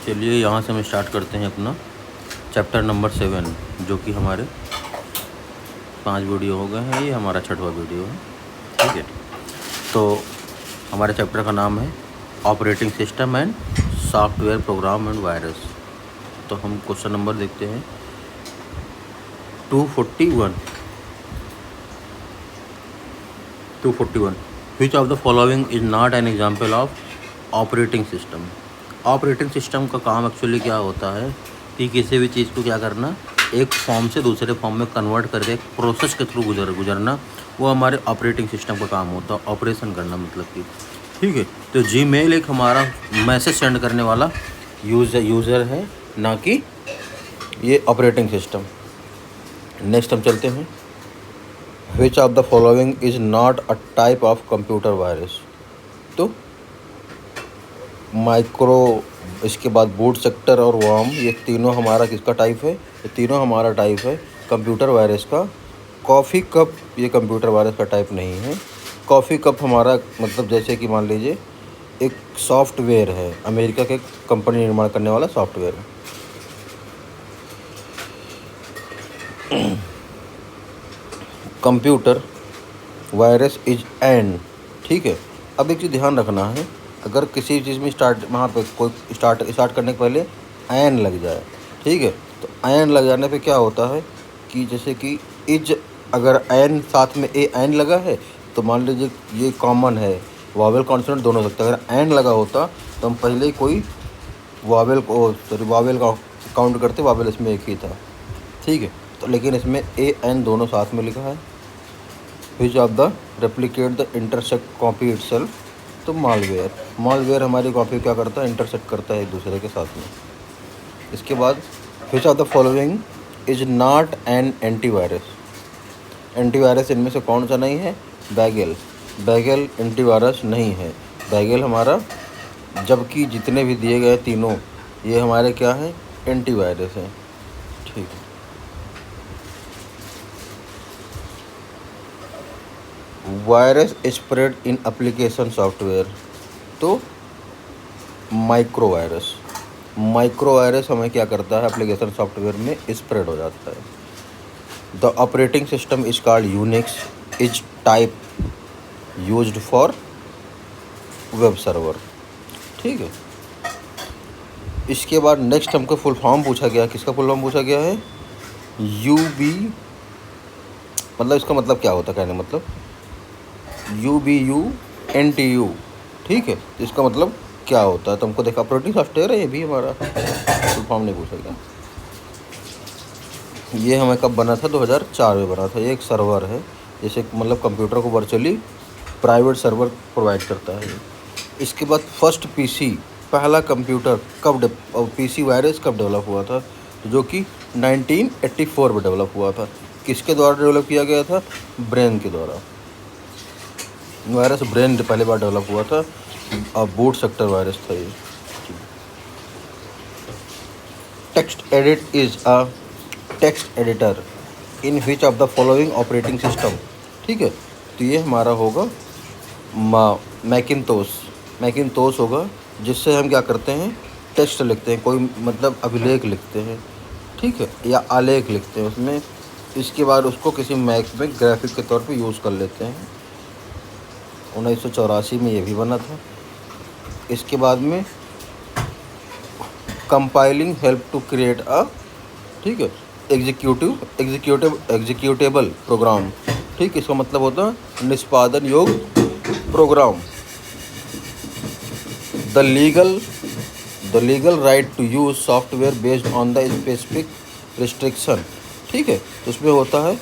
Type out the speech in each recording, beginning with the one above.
चलिए यहाँ से हम स्टार्ट करते हैं अपना चैप्टर नंबर 7, जो कि हमारे 5 वीडियो हो गए हैं। ये हमारा 6वां वीडियो है, ठीक है। तो हमारे चैप्टर का नाम है operating system and software program and virus. तो हम क्वेश्चन नंबर देखते हैं 241। विच of the following is not an example of operating system. Operating system का काम एक्चुअली क्या होता है कि किसी भी चीज़ को क्या करना, एक फॉर्म से दूसरे फॉर्म में कन्वर्ट करके एक प्रोसेस के थ्रू गुजरना, वो हमारे ऑपरेटिंग सिस्टम का काम होता है। ऑपरेशन करना मतलब कि, ठीक है। तो जीमेल एक हमारा मैसेज सेंड करने वाला यूज़र है, ना कि ये ऑपरेटिंग सिस्टम। नेक्स्ट हम चलते हैं, विच of the following is not a type of computer virus. तो माइक्रो, इसके बाद बूट सेक्टर और वर्म, ये तीनों हमारा किसका टाइप है? ये तीनों हमारा टाइप है कंप्यूटर वायरस का। कॉफ़ी कप ये कंप्यूटर वायरस का टाइप नहीं है। कॉफ़ी कप हमारा मतलब जैसे कि मान लीजिए एक सॉफ्टवेयर है, अमेरिका के कंपनी निर्माण करने वाला सॉफ्टवेयर है। कंप्यूटर वायरस इज एन, ठीक है। अब एक चीज़ ध्यान रखना है, अगर किसी चीज़ में वहाँ पे कोई स्टार्ट करने के पहले एन लग जाए, ठीक है, तो एन लग जाने पे क्या होता है कि जैसे कि इज, अगर एन साथ में ए एन लगा है तो मान लीजिए ये कॉमन है, वावेल कॉन्सोनेंट दोनों हो सकते हैं। अगर एन लगा होता तो हम पहले ही कोई वावेल का काउंट करते, वावेल इसमें एक ही था, ठीक है। तो लेकिन इसमें ए एन दोनों साथ में लिखा है। Which of the replicate the intersect copy itself. तो मालवेयर हमारी कॉपी क्या करता है? इंटरसेक्ट करता है एक दूसरे के साथ में। इसके बाद विच of the following is not an antivirus. Antivirus इनमें से कौन सा नहीं है? बैगेल एंटीवायरस नहीं है। बैगेल हमारा, जबकि जितने भी दिए गए तीनों ये हमारे क्या हैं? एंटीवायरस हैं, ठीक है। Virus spread in application software. तो माइक्रो वायरस हमें क्या करता है? एप्लीकेशन सॉफ्टवेयर में स्प्रेड हो जाता है। The operating system is called Unix, is type used for web server, ठीक है। इसके बाद नेक्स्ट हमको फुल फॉर्म पूछा गया। किसका फुल फॉर्म पूछा गया है? यूबी, मतलब इसका मतलब क्या होता है? कहने मतलब UBUNTU, ठीक है। तो इसका मतलब क्या होता है? तुमको देखा, ऑपरेटिंग सॉफ्टवेयर है ये भी हमारा, फुल फॉर्म नहीं पूछा गया। ये हमें कब बना था? 2004 में बना था। ये एक सर्वर है, जैसे मतलब कंप्यूटर को वर्चुअली प्राइवेट सर्वर प्रोवाइड करता है। इसके बाद फर्स्ट पीसी, पहला कंप्यूटर कब पीसी वायरस कब डेवलप हुआ था? जो कि 1984 में डेवलप हुआ था। किसके द्वारा डेवलप किया गया था? ब्रेन के द्वारा। वायरस ब्रेन पहली बार डेवलप हुआ था, बूट सेक्टर वायरस था ये। Text edit is a text editor in which of the following operating system, ठीक है। तो ये हमारा होगा मैकिनतोश होगा, जिससे हम क्या करते हैं? टेक्स्ट लिखते हैं, कोई मतलब अभिलेख लिखते हैं, ठीक है, या आलेख लिखते हैं उसमें। इसके बाद उसको किसी मैक में ग्राफिक के तौर पे यूज़ कर लेते हैं। 1984 में ये भी बना था। इसके बाद में compiling help to create a, ठीक है, एग्जीक्यूटेबल प्रोग्राम, ठीक। इसका मतलब होता है निष्पादन योग्य program. The legal right to use software based on the specific restriction, ठीक है। तो उसमें होता है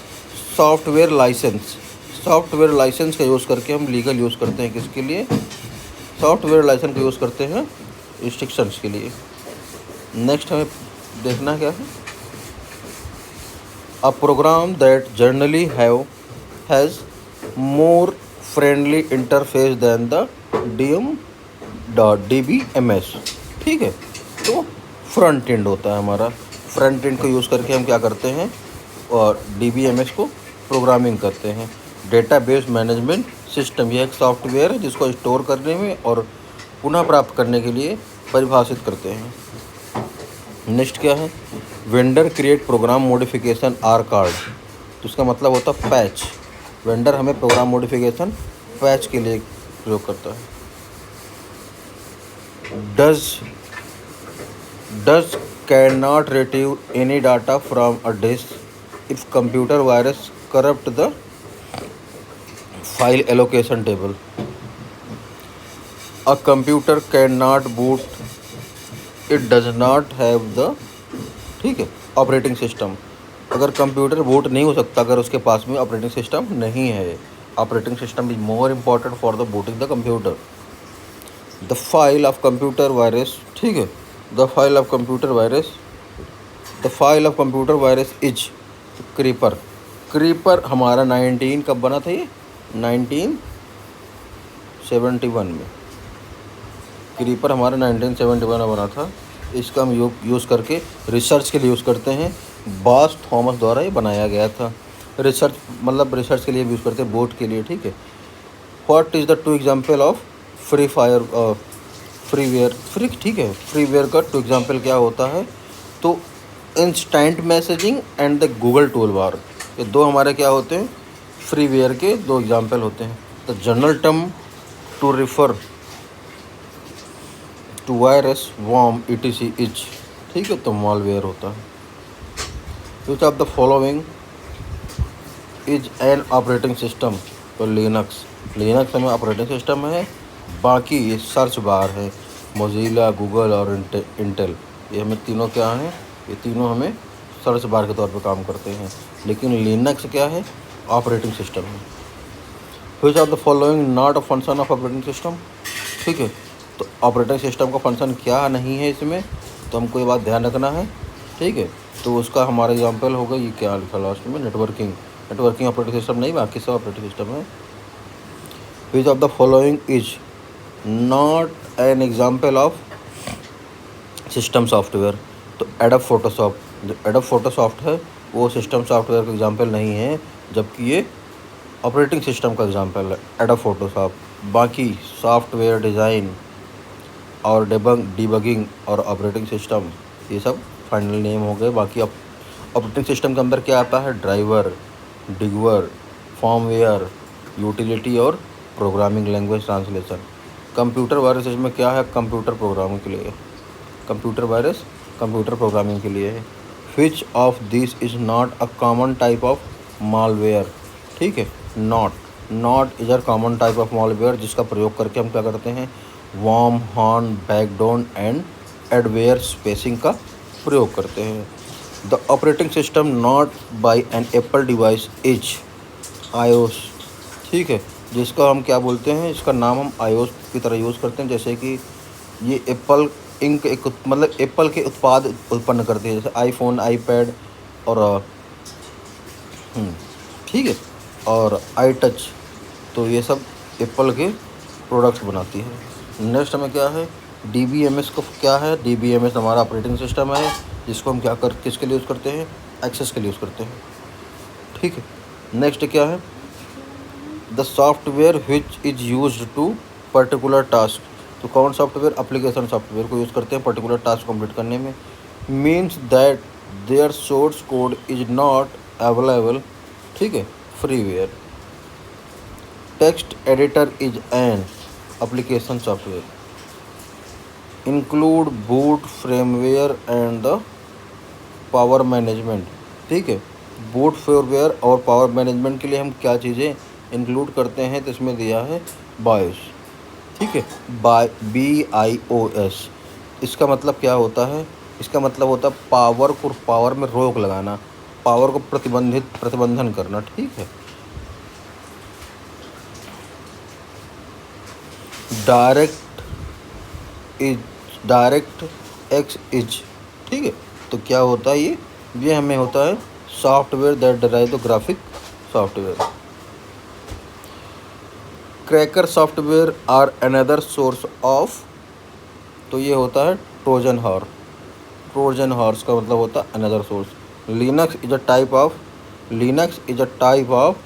सॉफ्टवेयर लाइसेंस का यूज़ करके हम लीगल यूज़ करते हैं। किसके लिए? सॉफ्टवेयर लाइसेंस का यूज़ करते हैं रिस्ट्रिक्शंस के लिए। नेक्स्ट हमें देखना क्या है? A program that generally has more friendly interface than the DBMS, ठीक है। तो फ्रंट एंड होता है हमारा। फ्रंट एंड को यूज़ करके हम क्या करते हैं? और DBMS को प्रोग्रामिंग करते हैं। डेटाबेस मैनेजमेंट सिस्टम, यह एक सॉफ्टवेयर है जिसको स्टोर करने में और पुनः प्राप्त करने के लिए परिभाषित करते हैं। नेक्स्ट क्या है, vendor create program modification are card, तो इसका मतलब होता है पैच। वेंडर हमें प्रोग्राम मॉडिफिकेशन पैच के लिए प्रयोग करता है। Does can not retrieve any data from a disk if computer virus corrupt the file allocation table. A computer can not boot, it does not have the, ठीक है, operating system. अगर computer boot नहीं हो सकता अगर उसके पास में operating system नहीं है। Operating system is more important for the booting the computer. The file of computer virus, ठीक है, the file of computer virus, the file of computer virus is creeper. Creeper हमारा 19 कब बना था, ये 1971 में। क्रीपर हमारा 1971 में बना था। इसका हम यूज़ करके रिसर्च के लिए यूज़ करते हैं। बॉस थॉमस द्वारा ये बनाया गया था। रिसर्च मतलब रिसर्च के लिए यूज़ करते हैं, बोट के लिए, ठीक है। What is the two example of free fire freeware, free, ठीक है, फ्रीवेयर का टू एग्जाम्पल क्या होता है, तो instant messaging and the Google tool bar, ये दो हमारे क्या होते हैं, फ्रीवेयर के दो एग्जाम्पल होते हैं। The general term to refer to virus worm etc is, ठीक है, तो मॉलवेयर होता है। Which of the following is an operating system, तो लिनक्स। लिनक्स हमें ऑपरेटिंग सिस्टम है। बाकी ये सर्च बार है, मोज़िला, गूगल और इंटेल, ये हमें तीनों क्या हैं, ये तीनों हमें सर्च बार के तौर पे काम करते हैं। लेकिन लिनक्स क्या है, ऑपरेटिंग सिस्टम है। Which of the following not a function of operating system, ठीक है, तो ऑपरेटिंग सिस्टम का फंक्शन क्या नहीं है इसमें, तो हमको ये बात ध्यान रखना है, ठीक है। तो उसका हमारा एग्जाम्पल होगा, ये क्या लिखा लास्ट में, नेटवर्किंग। नेटवर्किंग ऑपरेटिंग सिस्टम नहीं, बाकी सब ऑपरेटिंग सिस्टम है। Which of the following is not an example of system software, तो एडोब फोटोशॉप, जो एडोब फोटोशॉप है वो सिस्टम सॉफ्टवेयर का एग्जाम्पल नहीं है, जबकि ये ऑपरेटिंग सिस्टम का एग्जाम्पल है, एडोब फोटोशॉप। बाकी सॉफ्टवेयर डिज़ाइन और डिबगिंग और ऑपरेटिंग सिस्टम, ये सब फाइनल नेम हो गए। बाकी ऑपरेटिंग सिस्टम के अंदर क्या आता है, ड्राइवर, डिगवर, फॉर्मवेयर, यूटिलिटी और programming language translation. Computer virus इसमें क्या है, कंप्यूटर प्रोग्रामिंग के लिए, कंप्यूटर वायरस कंप्यूटर प्रोग्रामिंग के लिए है। Which of this is not a common type of malware, ठीक है, not is a common type of malware, जिसका प्रयोग करके हम क्या करते हैं, worm, horn, backdoor and adware spacing का प्रयोग करते हैं। The operating system not by an Apple device is iOS, ठीक है, जिसका हम क्या बोलते हैं, इसका नाम हम आईओएस की तरह यूज़ करते हैं। जैसे कि ये एप्पल इंक एक मतलब एप्पल के उत्पाद उत्पन्न करते हैं, जैसे आईफोन, आईपैड और ठीक है, और आई टच, तो ये सब एप्पल के प्रोडक्ट्स बनाती है। नेक्स्ट हमें क्या है, DBMS को क्या है, DBMS हमारा ऑपरेटिंग सिस्टम है, जिसको हम क्या कर किसके लिए यूज़ करते हैं, एक्सेस के लिए यूज़ करते हैं, ठीक है। नेक्स्ट क्या है, the software which is used to particular task, तो कौन सॉफ्टवेयर, एप्लीकेशन सॉफ्टवेयर को यूज़ करते हैं पर्टिकुलर टास्क कंप्लीट करने में। Means that their source code is not available, ठीक है, freeware. Text editor is an application software, include boot, firmware and the power management, ठीक है। बूट, फ्रेमवेयर और पावर मैनेजमेंट के लिए हम क्या चीज़ें इंक्लूड करते हैं, तो इसमें दिया है बायोस, ठीक है, BIOS। इसका मतलब क्या होता है, इसका मतलब होता है पावर में रोक लगाना, पावर को प्रतिबंधन करना, ठीक है। डायरेक्ट एक्स इज, ठीक है, तो क्या होता है ये हमें होता है software that derive the graphic software. Cracker software are another source of, तो ये होता है ट्रोजन हॉर्स का मतलब होता है another source. Linux is a type of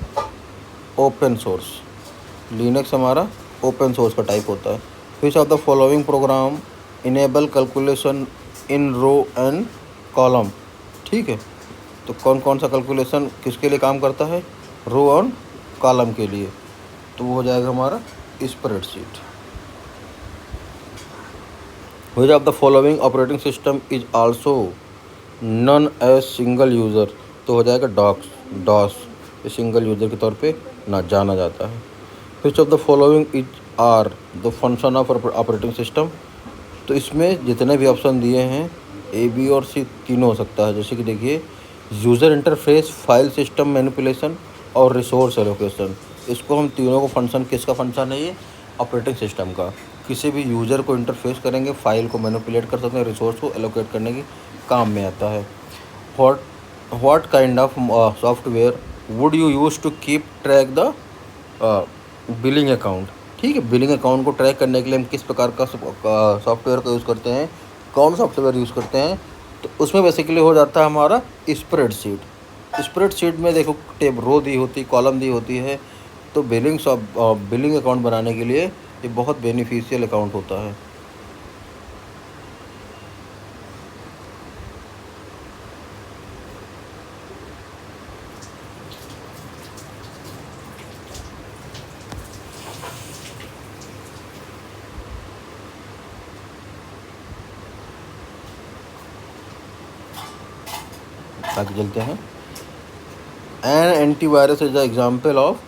open source, Linux हमारा ओपन सोर्स का टाइप होता है। Which of the following program enable calculation in row and column. ठीक है, तो कौन कौन सा कैलकुलेशन किसके लिए काम करता है, रो और कॉलम के लिए, तो वो हो जाएगा हमारा spreadsheet. Which of the following operating system is also known as single user, तो हो जाएगा डॉस, ये सिंगल यूज़र के तौर पे ना जाना जाता है। Which of the following is are the function of operating system, तो इसमें जितने भी ऑप्शन दिए हैं ए बी और सी तीनों हो सकता है। जैसे कि देखिए, user interface, file system manipulation और रिसोर्स एलोकेशन, इसको हम तीनों को फंक्शन, किसका फंक्शन है ये, ऑपरेटिंग सिस्टम का। किसी भी यूज़र को इंटरफेस करेंगे, फाइल को मैनिपुलेट कर सकते हैं, रिसोर्स को एलोकेट करने के काम में आता है। What kind of software would you use to keep track the billing account. ठीक है, बिलिंग अकाउंट को ट्रैक करने के लिए हम किस प्रकार का सॉफ्टवेयर का यूज़ करते हैं, कौन सॉफ्टवेयर यूज़ करते हैं, तो उसमें बेसिकली हो जाता है हमारा स्प्रेडशीट। स्प्रेडशीट में देखो टेब रो दी होती, कॉलम दी होती है, तो बिलिंग अकाउंट बनाने के लिए ये बहुत बेनिफिशियल अकाउंट होता है। आगे चलते हैं। An antivirus is the example of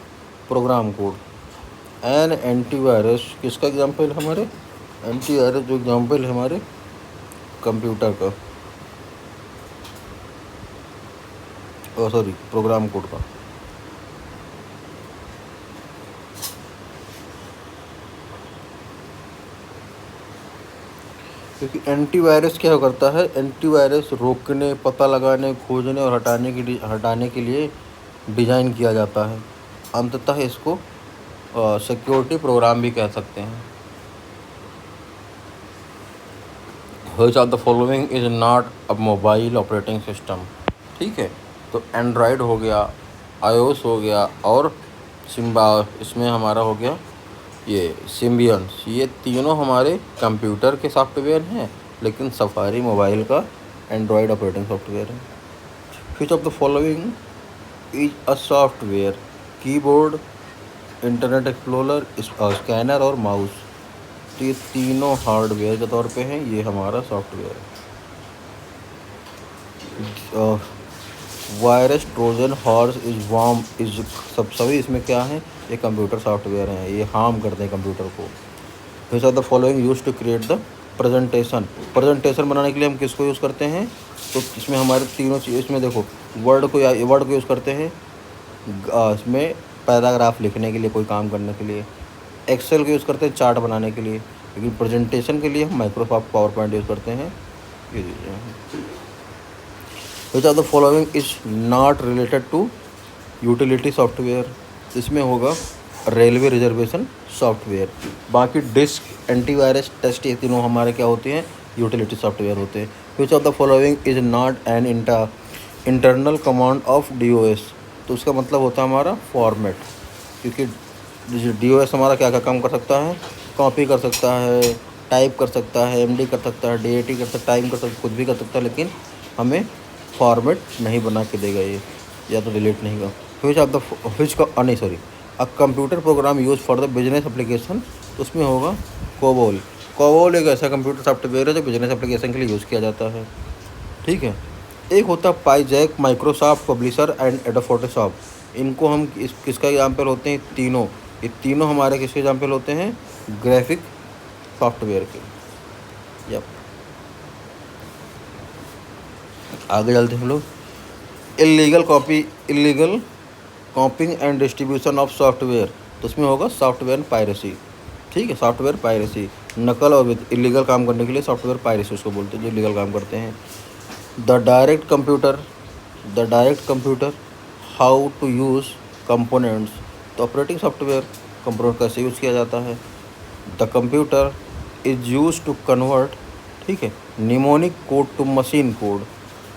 program code. An antivirus किसका एग्जाम्पल है, हमारे एंटीवायरस जो एग्जाम्पल है हमारे कंप्यूटर का, सॉरी प्रोग्राम कोड का। क्योंकि एंटीवायरस क्या करता है, एंटीवायरस रोकने, पता लगाने, खोजने और हटाने के लिए डिज़ाइन किया जाता है। अंततः इसको सिक्योरिटी प्रोग्राम भी कह सकते हैं। Which of the following is not a mobile operating system. ठीक है, तो एंड्रॉयड हो गया, आईओएस हो गया और इसमें हमारा हो गया ये सिम्बियन, ये तीनों हमारे कंप्यूटर के सॉफ्टवेयर हैं, लेकिन सफारी मोबाइल का एंड्रॉयड ऑपरेटिंग सॉफ्टवेयर है। Which of the following is a software, keyboard, internet explorer, scanner और माउस, तो ये तीनों हार्डवेयर के तौर पे हैं, ये हमारा सॉफ्टवेयर है। Virus, Trojan, horse, is warm, is सभी इसमें क्या है, ये कंप्यूटर सॉफ्टवेयर हैं, ये हार्म करते हैं कंप्यूटर को। Which are the following use to create the presentation बनाने के लिए हम किसको यूज़ करते हैं, तो इसमें हमारे तीनों चीज़, इसमें देखो वर्ड को यूज़ करते हैं, इसमें पैराग्राफ लिखने के लिए, कोई काम करने के लिए। एक्सेल को यूज़ करते हैं चार्ट बनाने के लिए, लेकिन प्रेजेंटेशन के लिए हम माइक्रोसॉफ्ट पावर पॉइंट यूज़ करते हैं। ये दीजिए। Which of the following is not related to utility software, इसमें होगा रेलवे रिजर्वेशन सॉफ्टवेयर। बाकी डिस्क, एंटीवायरस, टेस्ट, ये तीनों हमारे क्या होते हैं, यूटिलिटी सॉफ्टवेयर होते हैं। विच of the following is not an internal command of DOS, तो उसका मतलब होता है हमारा फॉर्मेट, क्योंकि डीओएस हमारा क्या क्या काम कर सकता है, कॉपी कर सकता है, टाइप कर सकता है, एमडी कर सकता है, डीएटी कर सकता है, टाइम कर सकता है, कुछ भी कर सकता है, लेकिन हमें फॉर्मेट नहीं बना के देगा ये, या तो डिलीट नहीं होगा। A computer program use for the business application, उसमें होगा कोबोल। कोबोल एक ऐसा कंप्यूटर सॉफ्टवेयर है जो बिजनेस एप्लीकेशन के लिए यूज़ किया जाता है। ठीक है, एक होता है पाईजैक, Microsoft Publisher and Adobe Photoshop. इनको हम किसका एग्जाम्पल होते हैं, तीनों, ये तीनों हमारे किसके एग्जाम्पल होते हैं, ग्राफिक सॉफ्टवेयर के। यप, आगे चलते हैं हम लोग। Illegal कॉपिंग and distribution of software, तो उसमें होगा सॉफ्टवेयर पायरेसी। ठीक है, सॉफ्टवेयर पायरेसी, नकल और इलीगल काम करने के लिए सॉफ्टवेयर पायरेसी उसको बोलते हैं, जो इलीगल काम करते हैं। The direct computer, how to use components, तो ऑपरेटिंग सॉफ्टवेयर, कंप्यूटर कैसे यूज़ किया जाता है। The computer is use to convert, ठीक है, mnemonic code to machine code,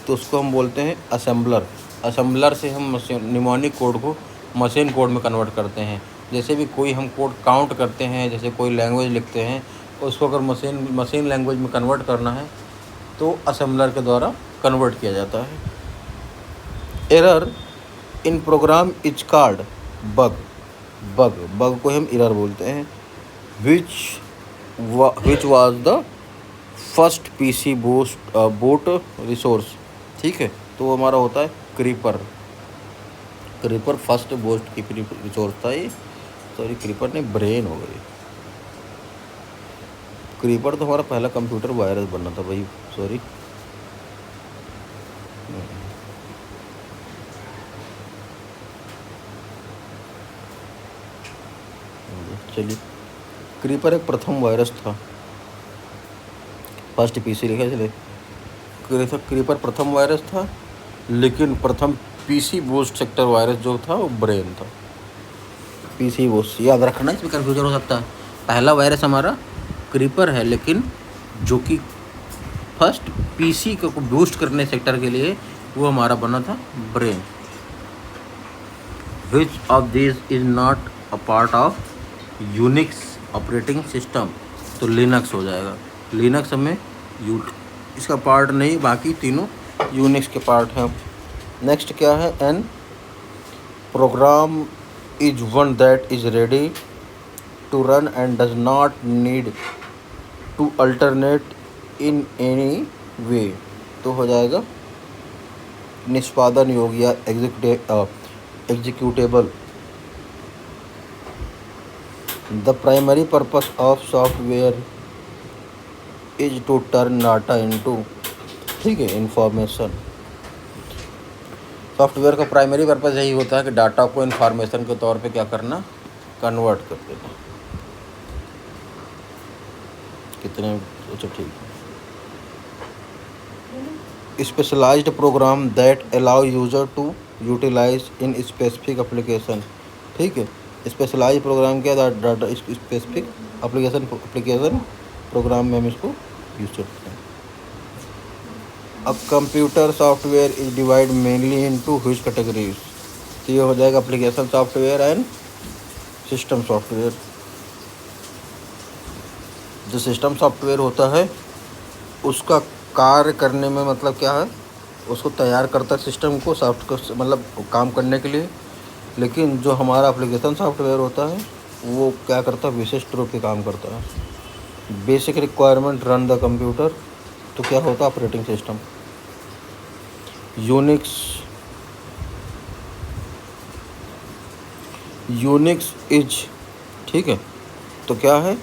तो उसको हम बोलते हैं असेंबलर। असेंबलर से हम निमोनिक कोड को मशीन कोड में कन्वर्ट करते हैं। जैसे भी कोई हम कोड काउंट करते हैं, जैसे कोई लैंग्वेज लिखते हैं, उसको अगर मशीन लैंग्वेज में कन्वर्ट करना है तो असेंबलर के द्वारा कन्वर्ट किया जाता है। Error in program is called bug. Bug को हम एरर बोलते हैं। Which was the first PC boot resource. ठीक है, तो वो हमारा होता है क्रीपर फर्स्ट बूट की रिसोर्स था ये। सॉरी, क्रीपर नहीं, ब्रेन हो गई। क्रीपर तो हमारा पहला कंप्यूटर वायरस बनना था भाई, सॉरी। चलिए, क्रीपर एक प्रथम वायरस था, फर्स्ट पीसी लिखा चले। क्रीपर प्रथम वायरस था, लेकिन प्रथम पीसी बूस्ट सेक्टर वायरस जो था वो ब्रेन था। पीसी बूस्ट याद रखना, इसमें कन्फ्यूजन हो सकता है। पहला वायरस हमारा क्रीपर है, लेकिन जो कि फर्स्ट पीसी को बूस्ट करने सेक्टर के लिए वो हमारा बना था brain. Which of this is not a part of Unix operating system. तो लिनक्स हो जाएगा। लिनक्स हमें इसका पार्ट नहीं, बाकी तीनों यूनिक्स के पार्ट हैं। नेक्स्ट क्या है, an program is one that is ready to run and does not need to alternate in any way. तो हो जाएगा निष्पादन योग्य या executable. The primary purpose of software is to turn data into, ठीक है, इंफॉर्मेशन। सॉफ्टवेयर का primary purpose यही होता है कि डाटा को इंफॉर्मेशन के तौर पे क्या करना, कन्वर्ट कर देना। कितने, अच्छा ठीक है। Specialized program that allow user to utilize in specific application. ठीक है, स्पेशलाइज प्रोग्राम क्या, डाटा स्पेसिफिक एप्लीकेशन प्रोग्राम में हम इसको यूज करते हैं। अब computer software is divide mainly into which categories. तो ये हो जाएगा application software and system software. जो सिस्टम सॉफ्टवेयर होता है उसका कार्य करने में मतलब क्या है, उसको तैयार करता है सिस्टम को मतलब काम करने के लिए। लेकिन जो हमारा एप्लीकेशन सॉफ्टवेयर होता है वो क्या करता है, विशिष्ट रूप से काम करता है। Basic requirement run the computer, तो क्या होता है, ऑपरेटिंग सिस्टम। यूनिक्स इज, ठीक है, तो क्या है,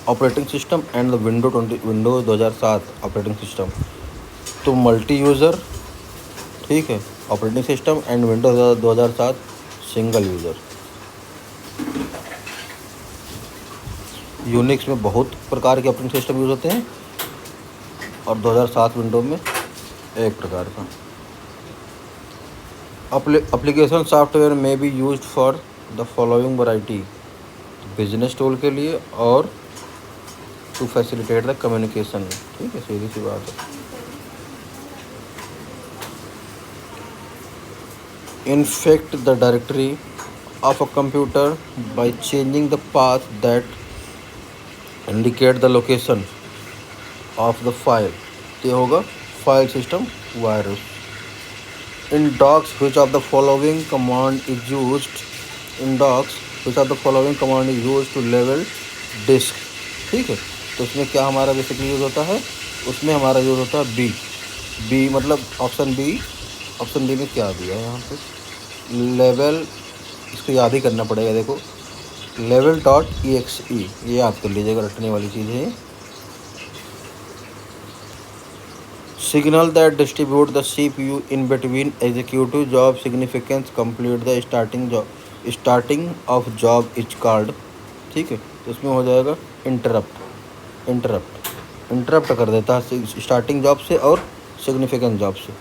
operating system and the window 2007 operating system. तो मल्टी यूज़र, ठीक है, operating system and window 2007 single user. Unix में बहुत प्रकार के ऑपरेटिंग सिस्टम यूज़ होते हैं और 2007 विंडो में एक प्रकार का। एप्लीकेशन सॉफ्टवेयर में be used for the following variety, business tool के लिए और टू फैसिलिटेट द कम्युनिकेशन। ठीक है, सीधी सी बात है। Infect the directory of a computer by changing the path that indicate the location of the file. ये होगा file system virus. In DOS which of the following command is used. In DOS which of the following command is used to level disk. ठीक है, तो उसमें क्या हमारा basically use होता है, उसमें हमारा यूज़ होता है बी मतलब ऑप्शन बी में क्या दिया है यहाँ पे, लेवल, इसको याद ही करना पड़ेगा। देखो, level.exe, ये याद कर लीजिएगा, रटने वाली चीज़ है। Signal that distribute the CPU in between executive job significance complete the starting of job is called. ठीक है, तो उसमें हो जाएगा इंटरप्ट कर देता है स्टार्टिंग जॉब से और सिग्निफिकेंट जॉब से।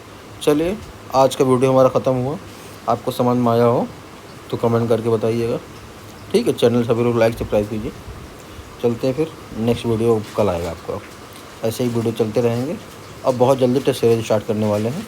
चलिए, आज का वीडियो हमारा ख़त्म हुआ। आपको समझ में आया हो तो कमेंट करके बताइएगा। ठीक है, चैनल सभी लोग लाइक सब्सक्राइब कीजिए। चलते हैं फिर, नेक्स्ट वीडियो कल आएगा आपका। ऐसे ही वीडियो चलते रहेंगे। अब बहुत जल्दी टेस्ट सीरीज स्टार्ट करने वाले हैं।